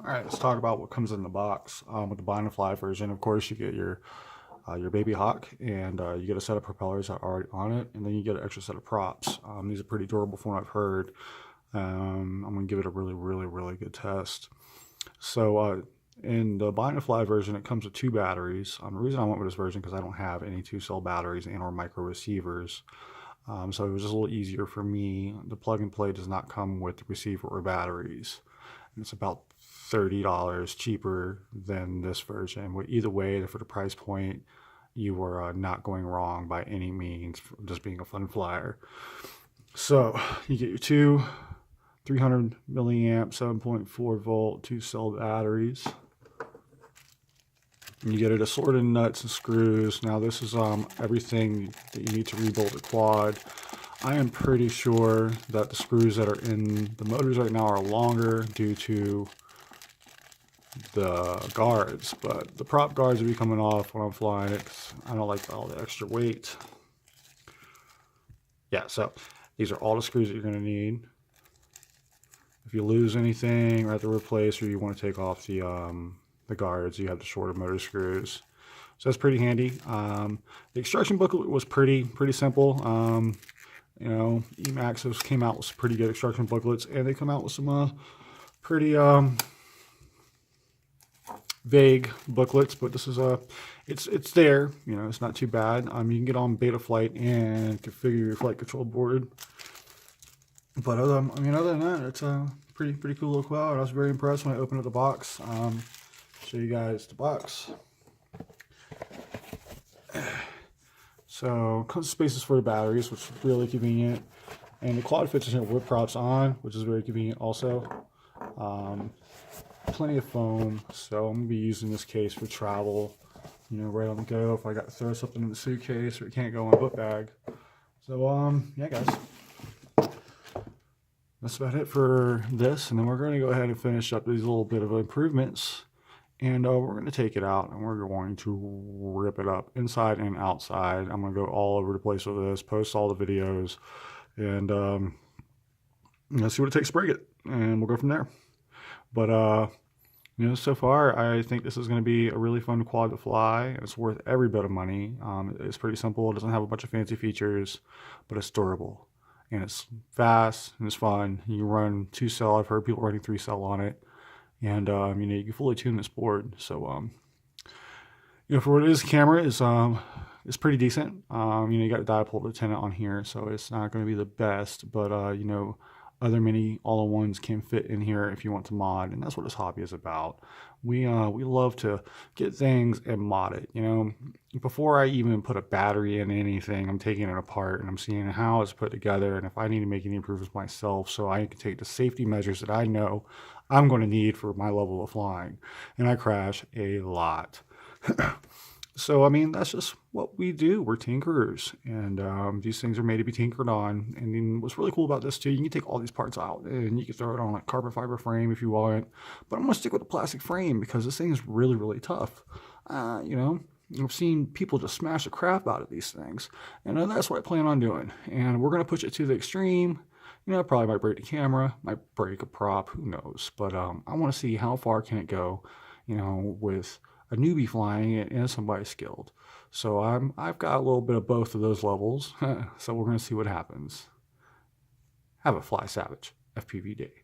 All right, let's talk about what comes in the box. With the Blind and Fly version, of course, you get your baby hawk, and you get a set of propellers that are already on it, and then you get an extra set of props. These are pretty durable from what I've heard. I'm gonna give it a really good test. So in the Blind and Fly version, it comes with two batteries. The reason I went with this version because I don't have any two-cell batteries and or micro receivers. So it was just a little easier for me. The plug and play does not come with the receiver or batteries. And it's about $30 cheaper than this version. But either way, for the price point, you are not going wrong by any means, just being a fun flyer. So you get your two 300 milliamp 7.4 volt 2-cell batteries. You get it assorted nuts and screws. Now this is everything that you need to rebuild a quad. I am pretty sure that the screws that are in the motors right now are longer due to the guards, but the prop guards will be coming off when I'm flying it because I don't like all the extra weight. Yeah, so these are all the screws that you're going to need. If you lose anything or have to replace, or you want to take off the guards, you have the shorter motor screws. So that's pretty handy. The instruction booklet was pretty simple. You know, Emax came out with some pretty good instruction booklets, and they come out with some pretty vague booklets. But this is it's there. You know, it's not too bad. You can get on Betaflight and configure your flight control board. But other than that, it's a pretty cool little quad. I was very impressed when I opened up the box. Show you guys the box. So comes spaces for the batteries, which is really convenient, and the quad fits in here with props on, which is very convenient also. Plenty of foam, so I'm gonna be using this case for travel, you know, right on the go if I got to throw something in the suitcase or it can't go in a book bag. So yeah guys, that's about it for this, and then we're going to go ahead and finish up these little bit of improvements, and we're going to take it out and we're going to rip it up inside and outside. I'm going to go all over the place with this, post all the videos, and you know, see what it takes to break it, and we'll go from there. But you know, so far I think this is going to be a really fun quad to fly, and it's worth every bit of money. It's pretty simple. It doesn't have a bunch of fancy features, but it's durable. And it's fast and it's fun. You run 2-cell. I've heard people running 3-cell on it, and you know, you can fully tune this board. So you know, for what it is, the camera is it's pretty decent. You know, you got a dipole antenna on here, so it's not going to be the best, but you know, other mini all-in-ones can fit in here if you want to mod, and that's what this hobby is about. We love to get things and mod it. You know, before I even put a battery in anything, I'm taking it apart and I'm seeing how it's put together, and if I need to make any improvements myself, so I can take the safety measures that I know I'm going to need for my level of flying. And I crash a lot. So, I mean, that's just what we do. We're tinkerers, and these things are made to be tinkered on. And then what's really cool about this, too, you can take all these parts out, and you can throw it on a carbon fiber frame if you want. But I'm going to stick with a plastic frame because this thing is really tough. You know, I've seen people just smash the crap out of these things, and that's what I plan on doing. And we're going to push it to the extreme. You know, I probably might break the camera, might break a prop, who knows. But I want to see how far can it go, you know, with a newbie flying it and somebody skilled. So I've got a little bit of both of those levels. So we're going to see what happens. Have a fly savage FPV day.